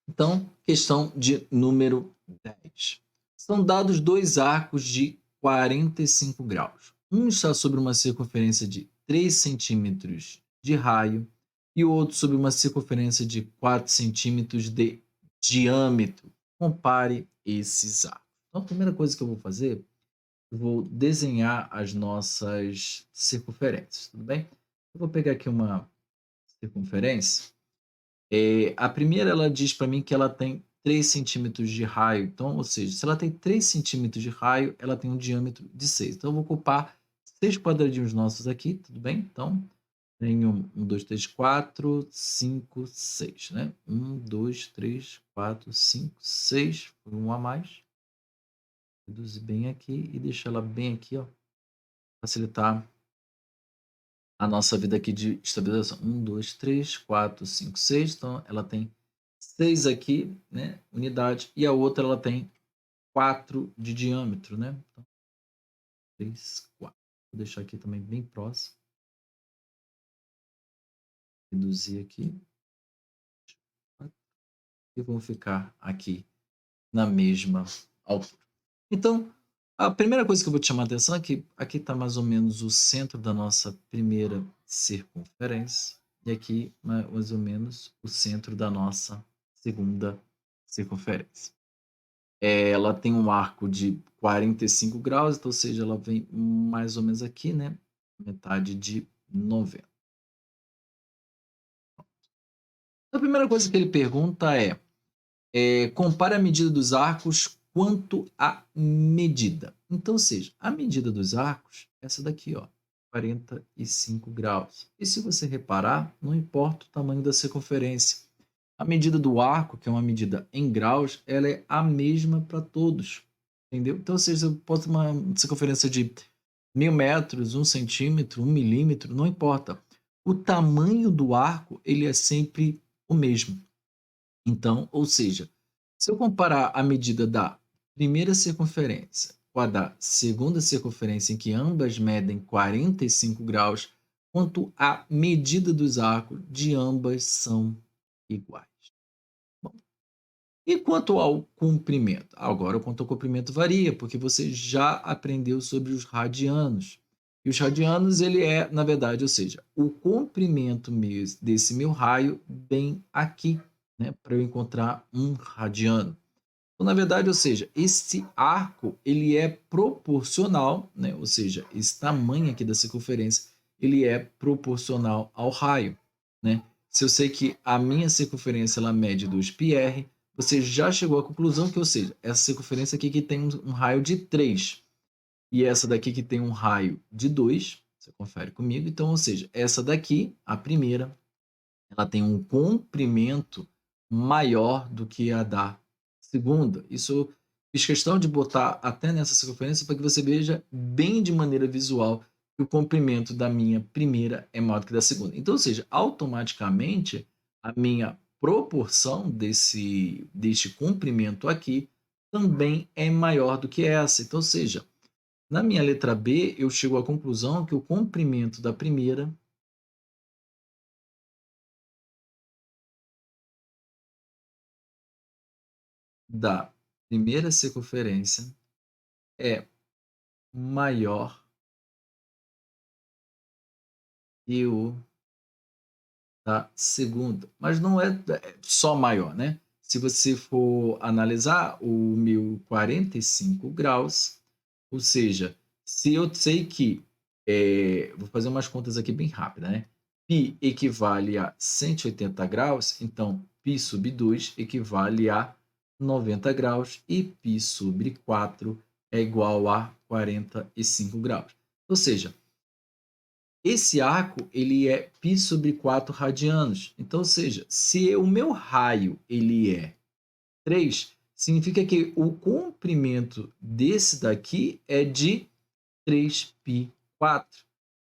Então, questão de número 10. São dados dois arcos de 45 graus. Um está sobre uma circunferência de 3 centímetros de raio e o outro sobre uma circunferência de 4 centímetros de diâmetro. Compare esses arcos. Então, a primeira coisa que eu vou fazer, eu vou desenhar as nossas circunferências, tudo bem? Eu vou pegar aqui uma circunferência. A primeira ela diz para mim que ela tem 3 centímetros de raio, então, ou seja, se ela tem 3 centímetros de raio, ela tem um diâmetro de 6. Então eu vou ocupar 6 quadradinhos nossos aqui, tudo bem? Então, tenho 1, 2, 3, 4, 5, 6, né? 1, 2, 3, 4, 5, 6, foi um a mais. Reduzir bem aqui e deixar ela bem aqui, ó, facilitar a nossa vida aqui de estabilização. 1, 2, 3, 4, 5, 6. Então, ela tem 6 aqui, né, unidade, e a outra ela tem 4 de diâmetro, né? Então, 3, 4. Vou deixar aqui também bem próximo. Reduzir aqui. E vão ficar aqui na mesma altura. Então, a primeira coisa que eu vou te chamar a atenção é que aqui está mais ou menos o centro da nossa primeira circunferência e aqui mais ou menos o centro da nossa segunda circunferência. Ela tem um arco de 45 graus, então, ou seja, ela vem mais ou menos aqui, né? Metade de 90. A primeira coisa que ele pergunta compare a medida dos arcos quanto à medida. Então, ou seja, a medida dos arcos é essa daqui, ó, 45 graus. E se você reparar, não importa o tamanho da circunferência. A medida do arco, que é uma medida em graus, ela é a mesma para todos. Entendeu? Então, ou seja, eu posso ter uma circunferência de 1000 metros, 1 centímetro, 1 milímetro, não importa. O tamanho do arco, ele é sempre o mesmo. Então, ou seja, se eu comparar a medida da primeira circunferência com a da segunda circunferência, em que ambas medem 45 graus, quanto à medida dos arcos de ambas são iguais. Bom, e quanto ao comprimento? Agora, quanto ao comprimento varia, porque você já aprendeu sobre os radianos. E os radianos, ele é, na verdade, ou seja, o comprimento desse meu raio bem aqui, né, para eu encontrar um radiano. Então, na verdade, ou seja, esse arco ele é proporcional, né, ou seja, esse tamanho aqui da circunferência, ele é proporcional ao raio, né? Se eu sei que a minha circunferência ela mede 2πr, você já chegou à conclusão que, ou seja, essa circunferência aqui que tem um raio de 3 e essa daqui que tem um raio de 2, você confere comigo, então, ou seja, essa daqui, a primeira, ela tem um comprimento maior do que a da segunda. Isso eu fiz questão de botar até nessa circunferência para que você veja bem de maneira visual que o comprimento da minha primeira é maior do que da segunda. Então, ou seja, automaticamente a minha proporção deste comprimento aqui também é maior do que essa. Então, ou seja, na minha letra B, eu chego à conclusão que o comprimento da primeira circunferência é maior que o da segunda, mas não é só maior, né? Se você for analisar o meu 45 graus, ou seja, se eu sei que, vou fazer umas contas aqui bem rápidas, né? Π equivale a 180 graus, então π sobre 2 equivale a 90 graus e π sobre 4 é igual a 45 graus. Ou seja, esse arco ele é π sobre 4 radianos. Então, ou seja, se o meu raio ele é 3, significa que o comprimento desse daqui é de 3π4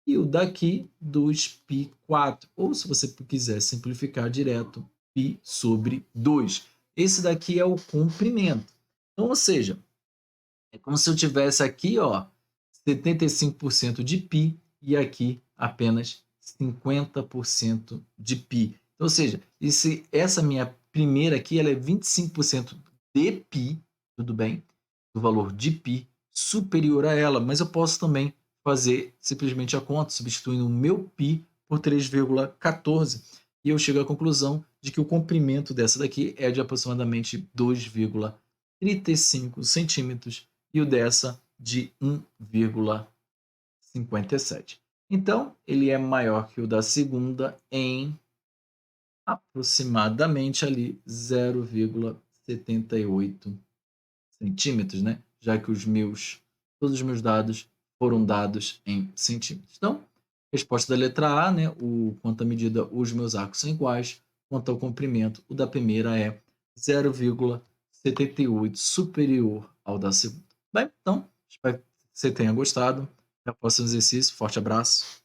e o daqui 2π4. Ou se você quiser simplificar direto, π sobre 2. Esse daqui é o comprimento. Então, ou seja, é como se eu tivesse aqui, ó, 75% de π e aqui apenas 50% de π. Ou seja, essa minha primeira aqui ela é 25% de π, tudo bem? Do valor de π superior a ela, mas eu posso também fazer simplesmente a conta, substituindo o meu π por 3,14, e eu chego à conclusão de que o comprimento dessa daqui é de aproximadamente 2,35 centímetros e o dessa de 1,57. Então, ele é maior que o da segunda em aproximadamente ali 0,78 centímetros, né? Já que todos os meus dados foram dados em centímetros. Então, resposta da letra A, né? Quanto à medida, os meus arcos são iguais. Quanto ao comprimento, o da primeira é 0,78 superior ao da segunda. Bem, então, espero que você tenha gostado. Até o próximo exercício. Forte abraço.